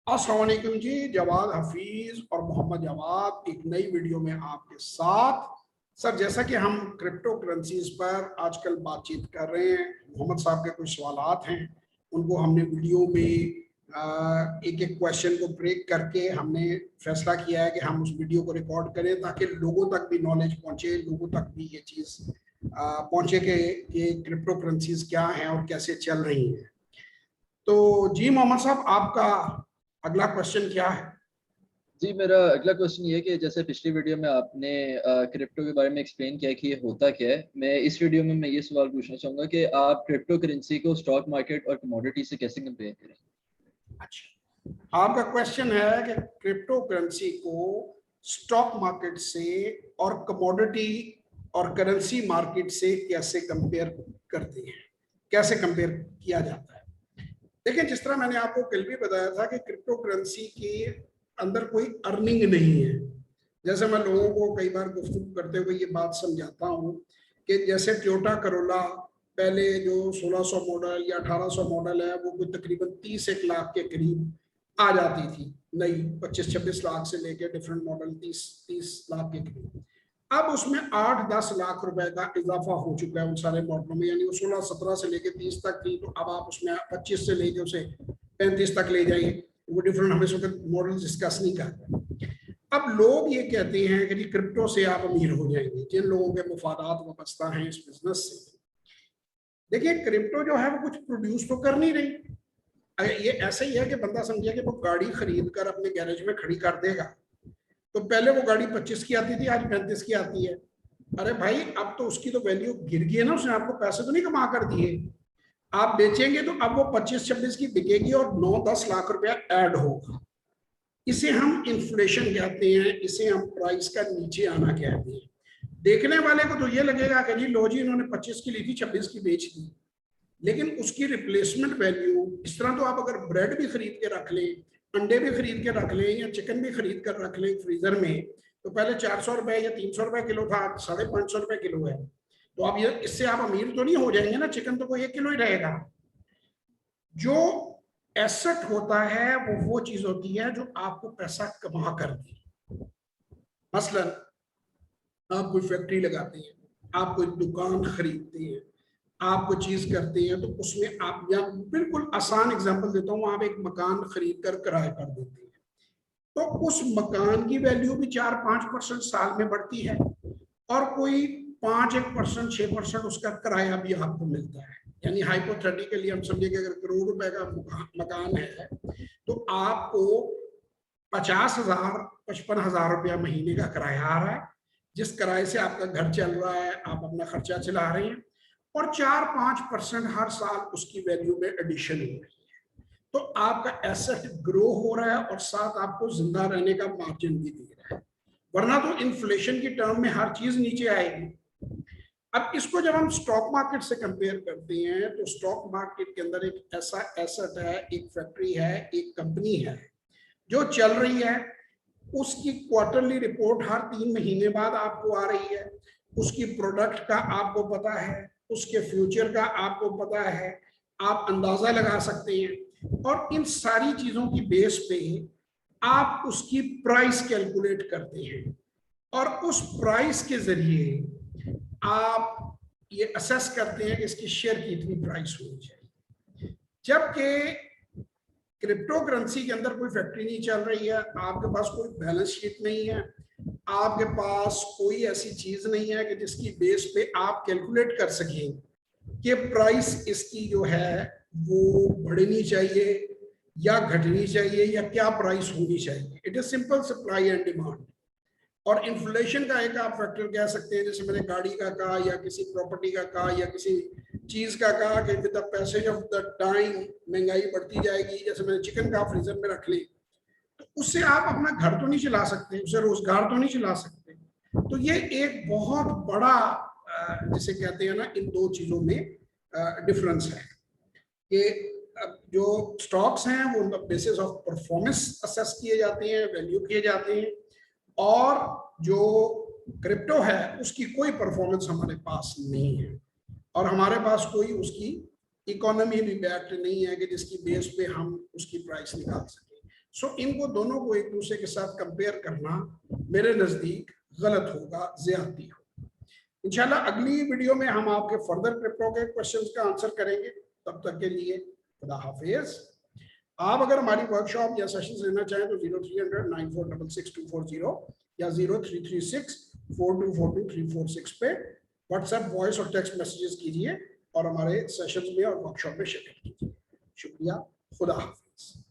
अस्सलाम वालेकुम जी। जवाद हफीज और मोहम्मद जवाद एक नई वीडियो में आपके साथ। सर, जैसा कि हम क्रिप्टो करेंसीज पर आजकल बातचीत कर रहे हैं, मोहम्मद साहब के कुछ सवालात हैं, उनको हमने वीडियो में एक एक क्वेश्चन को ब्रेक करके हमने फैसला किया है कि हम उस वीडियो को रिकॉर्ड करें ताकि लोगों तक भी नॉलेज पहुंचे, लोगों तक भी ये चीज़ पहुंचे कि ये क्रिप्टो करेंसीज क्या हैं और कैसे चल रही हैं। तो जी मोहम्मद साहब, आपका अगला क्वेश्चन क्या है? जी, मेरा अगला क्वेश्चन ये है कि जैसे पिछली वीडियो में आपने क्रिप्टो के बारे में एक्सप्लेन किया कि ये होता क्या है। मैं इस वीडियो में ये सवाल पूछना चाहूंगा कि आप क्रिप्टो करेंसी को स्टॉक मार्केट और कमोडिटी से कैसे कंपेयर करें। अच्छा, आपका क्वेश्चन है कि क्रिप्टो करेंसी को स्टॉक मार्केट से और कमोडिटी और करेंसी मार्केट से कैसे कंपेयर करते हैं, कैसे कंपेयर किया जाता है। देखिए, जिस तरह मैंने आपको कल भी बताया था कि क्रिप्टो करेंसी के अंदर कोई अर्निंग नहीं है। जैसे मैं लोगों को कई बार गुफ्तगू करते हुए ये बात समझाता हूँ कि जैसे टोयोटा करोला पहले जो 1600 मॉडल या 1800 मॉडल है, वो कोई तकरीबन 30 लाख के करीब आ जाती थी, नई 25-26 लाख से लेके डिफरेंट मॉडल 30 लाख के करीब। अब उसमें 8-10 लाख रुपए का इजाफा हो चुका है उन सारे मॉडलों में, यानी वो 16-17 से लेके 30 तक थी, तो अब आप उसमें 25 से लेके उसे 35 तक ले जाइए। वो डिफरेंट, हम इस वक्त मॉडल डिस्कस नहीं कर रहे। अब लोग ये कहते हैं कि जी क्रिप्टो से आप अमीर हो जाएंगे, जिन लोगों के मुफादात वाबस्ता हैं इस बिजनेस से। देखिए, क्रिप्टो जो है वो कुछ प्रोड्यूस तो कर नहीं रही। ये ऐसे ही है कि बंदा समझे कि वो गाड़ी खरीद कर अपने गैरेज में खड़ी कर देगा, तो पहले वो गाड़ी 25 की आती थी, आज 35 की आती है। अरे भाई, अब तो उसकी तो वैल्यू गिर गई है ना, उसने आपको पैसे तो नहीं कमा कर दिए। आप बेचेंगे तो अब वो 25-26 की बिकेगी और 9-10 लाख रुपया ऐड होगा। इसे हम इन्फ्लेशन कहते हैं, इसे हम प्राइस का नीचे आना कहते हैं। देखने वाले को तो ये लगेगा कि जी लो जी, इन्होंने 25 की ली थी, 26 की बेच दी, लेकिन उसकी रिप्लेसमेंट वैल्यू इस तरह, तो आप अगर ब्रेड भी खरीद के रख लें, अंडे भी खरीद के रख लें या चिकन भी खरीद कर रख लें फ्रीजर में, तो पहले 400 रुपए या 300 रुपए किलो था, 550 रुपए किलो है। तो अब ये, इससे आप अमीर तो नहीं हो जाएंगे ना, चिकन तो कोई 1 किलो ही रहेगा। जो एसेट होता है वो चीज होती है जो आपको पैसा कमा कर दी। मसलन आप कोई फैक्ट्री लगाते हैं, आप कोई दुकान खरीदते हैं, आप कोई चीज करते हैं, तो उसमें आप, या बिल्कुल आसान एग्जांपल देता हूं, आप एक मकान खरीद कर किराए पर देते हैं, तो उस मकान की वैल्यू भी 4-5% साल में बढ़ती है, और कोई 5-1%, 6% उसका किराया भी आपको मिलता है। यानी हाइपोथेटिकली हम समझे कि अगर करोड़ रुपए का मकान है, तो आपको 50,000, 55,000 रुपया महीने का किराया आ रहा है, जिस किराए से आपका घर चल रहा है, आप अपना खर्चा चला रहे हैं, और 4-5% हर साल उसकी वैल्यू में एडिशन हो रही है। तो आपका एसेट ग्रो हो रहा है और साथ आपको जिंदा रहने का मार्जिन भी दे रहा है, वरना तो इन्फ्लेशन की टर्म में हर चीज नीचे आएगी। अब इसको जब हम स्टॉक मार्केट से कंपेयर करते हैं, तो स्टॉक मार्केट के अंदर एक ऐसा एसेट है, एक फैक्ट्री है, एक कंपनी है जो चल रही है। उसकी क्वार्टरली रिपोर्ट हर 3 महीने बाद आपको आ रही है, उसकी प्रोडक्ट का आपको पता है, उसके फ्यूचर का आपको पता है, आप अंदाजा लगा सकते हैं, और इन सारी चीजों की बेस पे आप उसकी प्राइस कैलकुलेट करते हैं, और उस प्राइस के जरिए आप ये असेस करते हैं कि इसकी शेयर की इतनी प्राइस होनी चाहिए। जबकि क्रिप्टो करेंसी के अंदर कोई फैक्ट्री नहीं चल रही है, आपके पास कोई बैलेंस शीट नहीं है, आपके पास कोई ऐसी चीज नहीं है कि जिसकी बेस पे आप कैलकुलेट कर सकें कि प्राइस इसकी जो है वो बढ़नी चाहिए या घटनी चाहिए, या क्या प्राइस होनी चाहिए। It is simple supply and demand. और इन्फ्लेशन का एक आप फैक्टर कह सकते हैं, जैसे मैंने गाड़ी का कहा, या किसी प्रॉपर्टी का कहा, या किसी चीज का कहा कि with the passage of the time महंगाई बढ़ती जाएगी। जैसे मैंने चिकन का फ्रीजर में रख ली, तो उससे आप अपना घर तो नहीं चला सकते, उससे रोजगार तो नहीं चला सकते। तो ये एक बहुत बड़ा जिसे कहते हैं ना, इन दो चीजों में डिफरेंस है कि जो स्टॉक्स हैं वो बेसिस ऑफ परफॉर्मेंस असेस किए जाते हैं, वैल्यू किए जाते हैं, और जो क्रिप्टो है उसकी कोई परफॉर्मेंस हमारे पास नहीं है, और हमारे पास कोई उसकी इकोनॉमी भी बैक्ड नहीं है कि जिसकी बेस पे हम उसकी प्राइस निकाल सके। सो इनको दोनों को एक दूसरे के साथ कंपेयर करना मेरे नजदीक गलत होगा, ज्यादती होगा। इंशाल्लाह अगली वीडियो में हम आपके फर्दर क्रिप्टो के क्वेश्चंस का आंसर करेंगे। तब तक के लिए खुदा हाफिज। आप अगर हमारी वर्कशॉप या सेशंस लेना चाहें तो 0300 9466 या 0336 4242 पे व्हाट्सएप वॉइस और टेक्स्ट मैसेजेस कीजिए और हमारे सेशंस में और वर्कशॉप में शिरकत कीजिए। शुक्रिया, खुदा हाफिज।